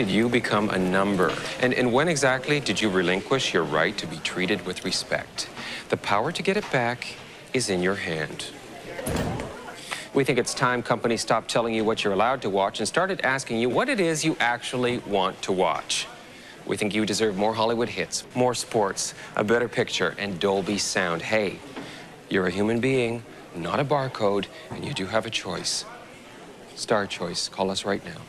did you become a number? And when exactly did you relinquish your right to be treated with respect? The power to get it back is in your hand. We think it's time companies stopped telling you what you're allowed to watch and started asking you what it is you actually want to watch. We think you deserve more Hollywood hits, more sports, a better picture, and Dolby sound. Hey, you're a human being, not a barcode, and you do have a choice. Star Choice. Call us right now.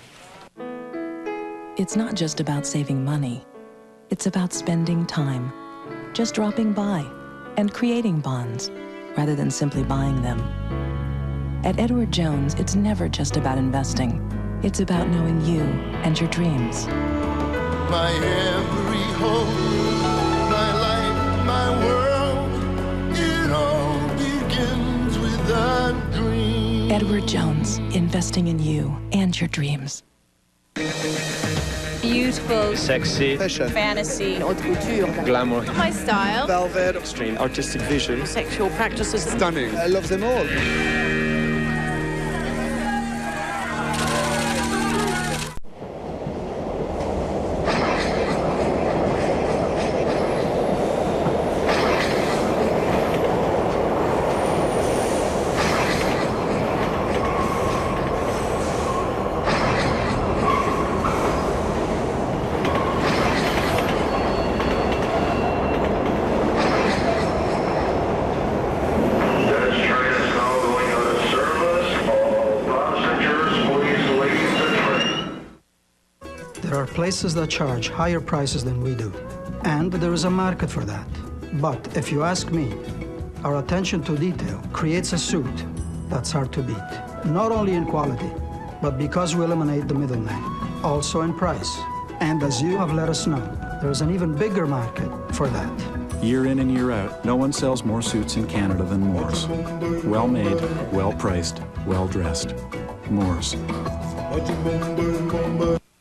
It's not just about saving money. It's about spending time, just dropping by and creating bonds rather than simply buying them. At Edward Jones, it's never just about investing. It's about knowing you and your dreams. My every hope, my life, my world, it all begins with a dream. Edward Jones, investing in you and your dreams. Beautiful, sexy, fashion, fantasy, haute couture, glamour, high style, velvet, extreme artistic vision, sexual practices, stunning. I love them all. There are places that charge higher prices than we do, and there is a market for that. But if you ask me, our attention to detail creates a suit that's hard to beat, not only in quality, but because we eliminate the middleman, also in price. And as you have let us know, there is an even bigger market for that. Year in and year out, no one sells more suits in Canada than Moores. Well-made, well-priced, well-dressed. Moores.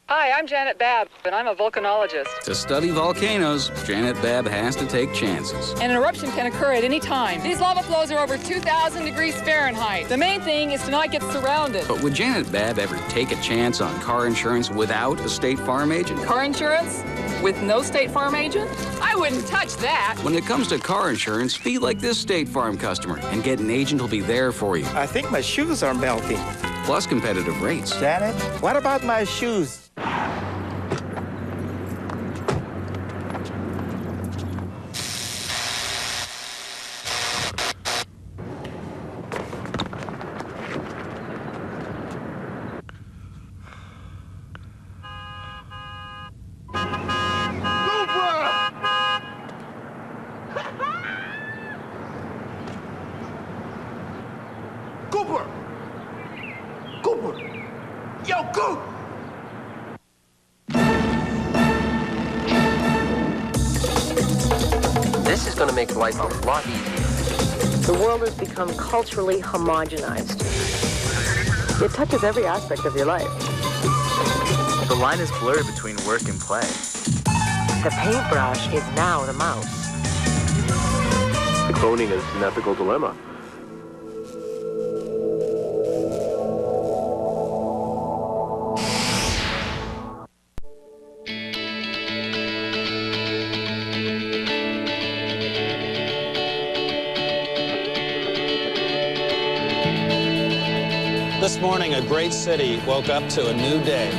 Hi, I'm Janet Babb, and I'm a volcanologist. To study volcanoes, Janet Babb has to take chances. An eruption can occur at any time. These lava flows are over 2,000 degrees Fahrenheit. The main thing is to not get surrounded. But would Janet Babb ever take a chance on car insurance without a State Farm agent? Car insurance? With no State Farm agent? I wouldn't touch that. When it comes to car insurance, be like this State Farm customer and get an agent who'll be there for you. I think my shoes are melting. Plus competitive rates. Janet, what about my shoes? Cooper! Cooper! Yo, Coop! This is going to make life a lot easier. The world has become culturally homogenized. It touches every aspect of your life. The line is blurred between work and play. The paintbrush is now the mouse. Cloning is an ethical dilemma. This morning, a great city woke up to a new day.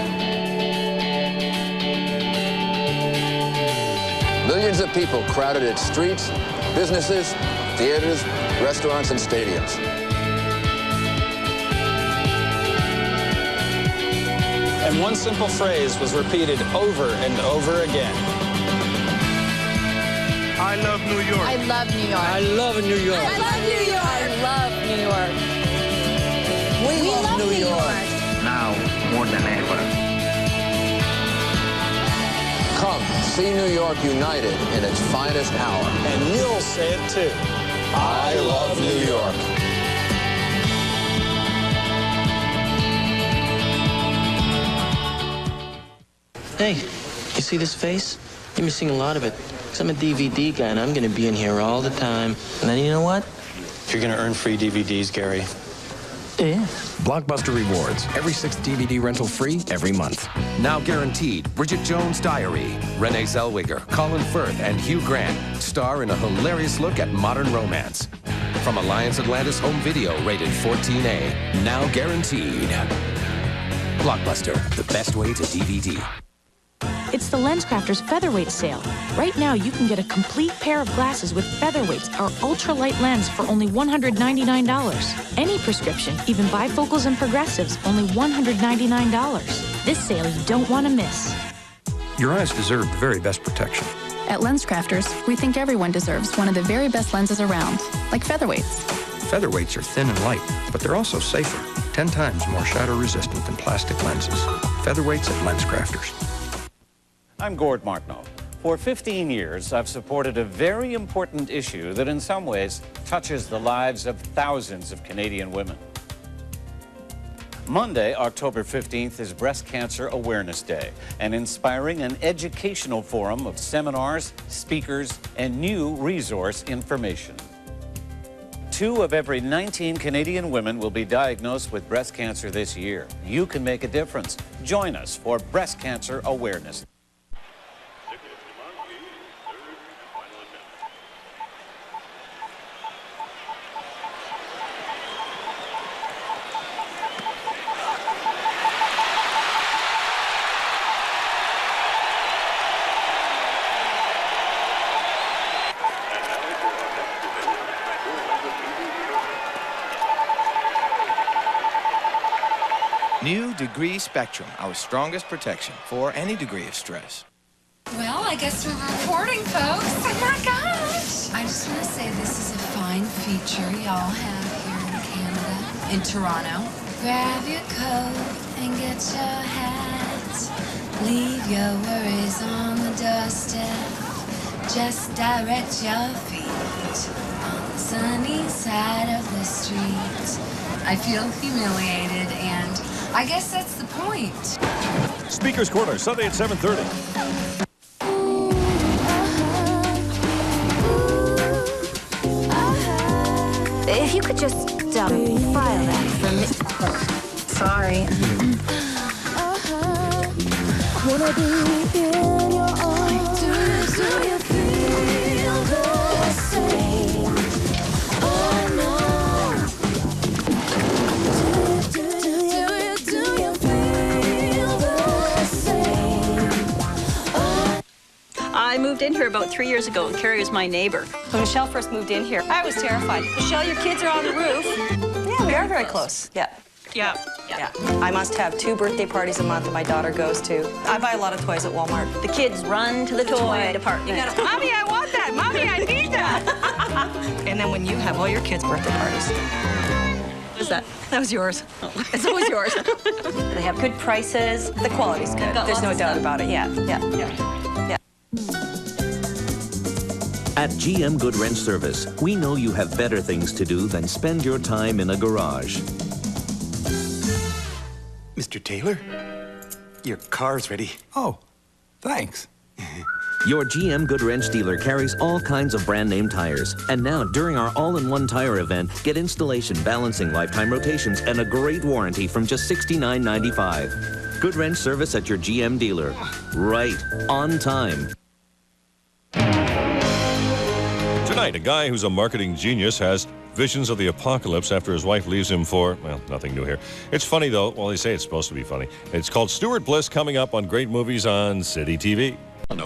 Millions of people crowded its streets, businesses, theaters, restaurants, and stadiums. And one simple phrase was repeated over and over again. I love New York. I love New York. I love New York. I love New York. I love New York. We love New York. Now, more than ever. Come, see New York united in its finest hour. And you'll say it too. I love New York. Hey, you see this face? You've been seeing a lot of it. Because I'm a DVD guy, and I'm going to be in here all the time. And then you know what? If you're going to earn free DVDs, Gary, Blockbuster Rewards. Every 6th DVD rental free every month. Now guaranteed. Bridget Jones' Diary. Renee Zellweger, Colin Firth, and Hugh Grant star in a hilarious look at modern romance. From Alliance Atlantis Home Video, rated 14A. Now guaranteed. Blockbuster, the best way to DVD. It's the LensCrafters Featherweight sale. Right now, you can get a complete pair of glasses with Featherweights, our ultralight lens, for only $199. Any prescription, even bifocals and progressives, only $199. This sale you don't want to miss. Your eyes deserve the very best protection. At LensCrafters, we think everyone deserves one of the very best lenses around, like Featherweights. Featherweights are thin and light, but they're also safer. 10 times more shatter-resistant than plastic lenses. Featherweights at LensCrafters. I'm Gord Martineau. For 15 years, I've supported a very important issue that in some ways touches the lives of thousands of Canadian women. Monday, October 15th, is Breast Cancer Awareness Day, an inspiring and educational forum of seminars, speakers, and new resource information. 2 of every 19 Canadian women will be diagnosed with breast cancer this year. You can make a difference. Join us for Breast Cancer Awareness. New Degree Spectrum, our strongest protection for any degree of stress. Well, I guess we're recording, folks. Oh my gosh! I just want to say this is a fine feature y'all have here in Canada, in Toronto. Grab your coat and get your hat. Leave your worries on the doorstep. Just direct your feet on the sunny side of the street. I feel humiliated, and I guess that's the point. Speaker's Corner, Sunday at 7:30. If you could just file that for me. Sorry. Wanna be in your arms. Do you feel the same? Oh no. Do you feel the same? I moved in here about 3 years ago, and Carrie was my neighbor. When Michelle first moved in here, I was terrified. Michelle, your kids are on the roof. Yeah, we are very close. Yeah. Yeah. I must have 2 birthday parties a month that my daughter goes to. I buy a lot of toys at Walmart. The kids run to the toy department. You gotta, Mommy, I want that. Mommy, I need that. And then when you have all your kids' birthday parties. What is that? That was yours. It's always yours. They have good prices. The quality's good. There's no doubt about it. Yeah. At GM Good Wrench Service, we know you have better things to do than spend your time in a garage. Mr. Taylor, your car's ready. Oh, thanks. Your GM Good Wrench dealer carries all kinds of brand name tires. And now, during our all-in-one tire event, get installation, balancing, lifetime rotations, and a great warranty from just $69.95. Good Wrench Service at your GM dealer. Right on time. Tonight, a guy who's a marketing genius has visions of the apocalypse after his wife leaves him for, well, nothing new here. It's funny, though. Well, they say it's supposed to be funny. It's called Stuart Bliss, coming up on Great Movies on City TV.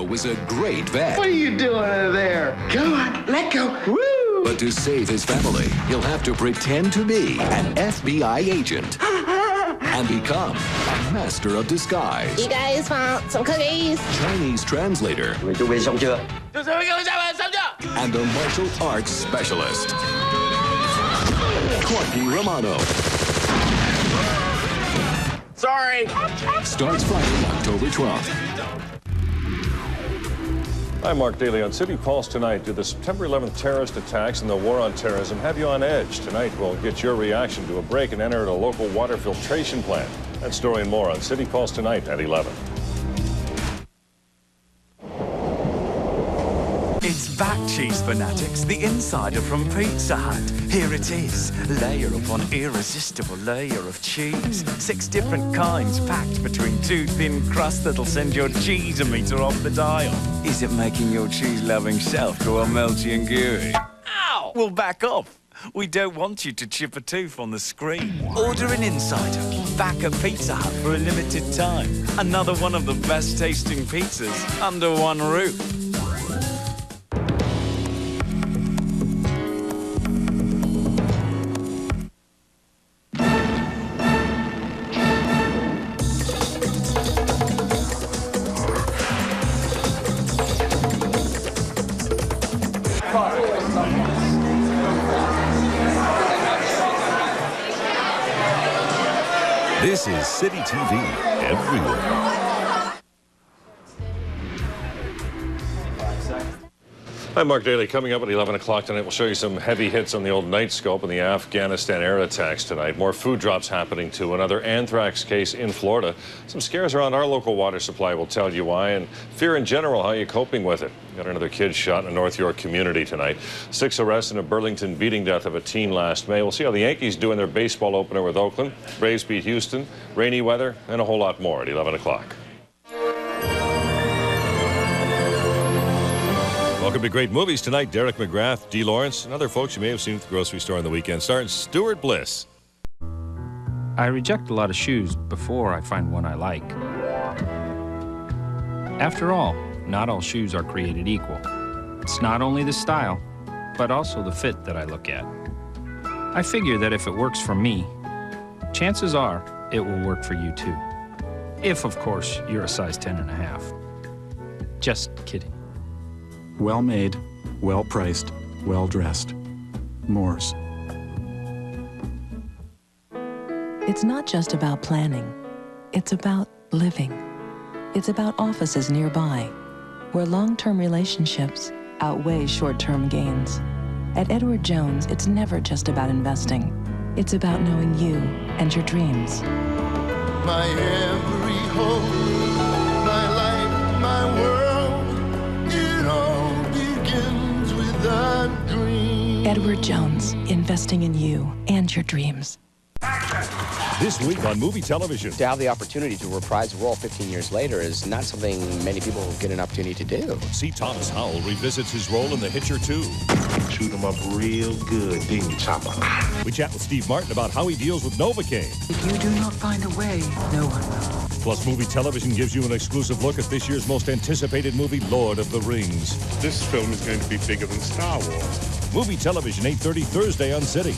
Was a great vet. What are you doing over there? Come on, let go. Woo! But to save his family, he'll have to pretend to be an FBI agent and become a master of disguise. You guys want some cookies? Chinese translator. And a martial arts specialist. Courtney Romano. Sorry. Starts Friday, October 12th. I'm Mark Daly on City Pulse tonight. Do the September 11th terrorist attacks and the war on terrorism have you on edge? Tonight, we'll get your reaction to a break and enter at a local water filtration plant. That story and more on City Pulse tonight at 11. It's back, cheese fanatics, the insider from Pizza Hut. Here it is, layer upon irresistible layer of cheese. 6 different kinds packed between 2 thin crusts that'll send your cheese-o-meter off the dial. Is it making your cheese-loving self go all melty and gooey? Ow! Well, back off. We don't want you to chip a tooth on the screen. Order an insider, back at Pizza Hut for a limited time. Another one of the best-tasting pizzas under one roof. This is City TV everywhere. I'm Mark Daly. Coming up at 11 o'clock tonight, we'll show you some heavy hits on the old night scope and the Afghanistan air attacks tonight. More food drops happening too. Another anthrax case in Florida. Some scares around our local water supply will tell you why. And fear in general, how are you coping with it? Got another kid shot in a North York community tonight. 6 arrests in a Burlington beating death of a teen last May. We'll see how the Yankees do in their baseball opener with Oakland. Braves beat Houston. Rainy weather and a whole lot more at 11 o'clock. Welcome to Great Movies tonight. Derek McGrath, Dee Lawrence, and other folks you may have seen at the grocery store on the weekend. Starring Stuart Bliss. I reject a lot of shoes before I find one I like. After all, not all shoes are created equal. It's not only the style, but also the fit that I look at. I figure that if it works for me, chances are it will work for you too. If, of course, you're a size 10.5. Just kidding. Well made, well priced, well dressed. Moore's. It's not just about planning. It's about living. It's about offices nearby, where long-term relationships outweigh short-term gains. At Edward Jones, it's never just about investing. It's about knowing you and your dreams. My every hope, my life, my world, it all begins with a dream. Edward Jones, investing in you and your dreams. This week on movie television. To have the opportunity to reprise a role 15 years later is not something many people get an opportunity to do. See Thomas Howell revisits his role in The Hitcher 2. Shoot him up real good, didn't you, Chopper? We chat with Steve Martin about how he deals with Novocaine. If you do not find a way, no one will. Plus, movie television gives you an exclusive look at this year's most anticipated movie, Lord of the Rings. This film is going to be bigger than Star Wars. Movie television, 8:30 Thursday on City.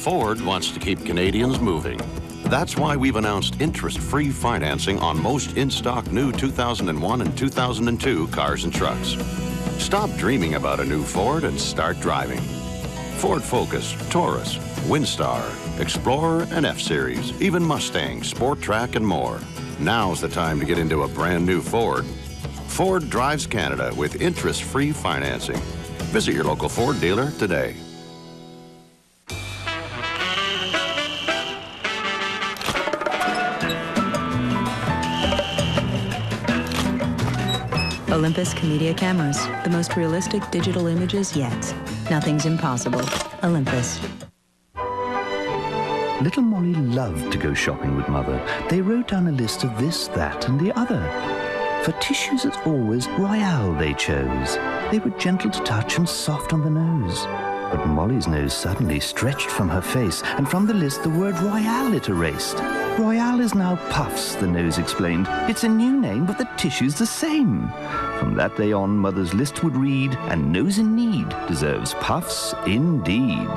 Ford wants to keep Canadians moving. That's why we've announced interest-free financing on most in-stock new 2001 and 2002 cars and trucks. Stop dreaming about a new Ford and start driving. Ford Focus, Taurus, Windstar, Explorer, and F-Series, even Mustang, Sport Track, and more. Now's the time to get into a brand new Ford. Ford drives Canada with interest-free financing. Visit your local Ford dealer today. Olympus Comedia cameras, the most realistic digital images yet. Nothing's impossible. Olympus. Little Molly loved to go shopping with Mother. They wrote down a list of this, that, and the other. For tissues, as always, Royale they chose. They were gentle to touch and soft on the nose. But Molly's nose suddenly stretched from her face, and from the list the word Royale it erased. Royale is now Puffs, the nose explained. It's a new name, but the tissue's the same. From that day on, Mother's list would read, and Nose in Need deserves Puffs indeed.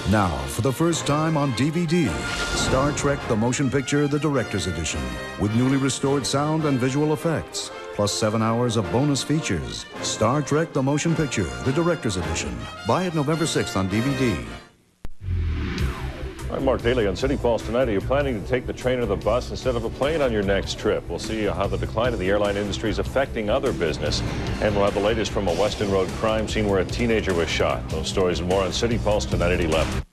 Now, for the first time on DVD, Star Trek the Motion Picture, the Director's Edition, with newly restored sound and visual effects, plus 7 hours of bonus features. Star Trek the Motion Picture, the Director's Edition. Buy it November 6th on DVD. I'm Mark Daly on City Pulse tonight. Are you planning to take the train or the bus instead of a plane on your next trip? We'll see how the decline in the airline industry is affecting other business. And we'll have the latest from a Weston Road crime scene where a teenager was shot. Those stories and more on City Pulse tonight at 11.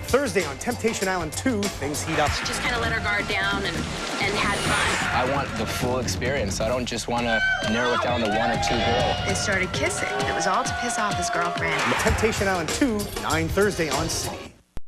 Thursday on Temptation Island 2, things heat up. She just kind of let her guard down and had fun. I want the full experience. I don't just want to narrow it down to one or two girls. They started kissing. It was all to piss off his girlfriend. Temptation Island 2, 9 Thursday on City.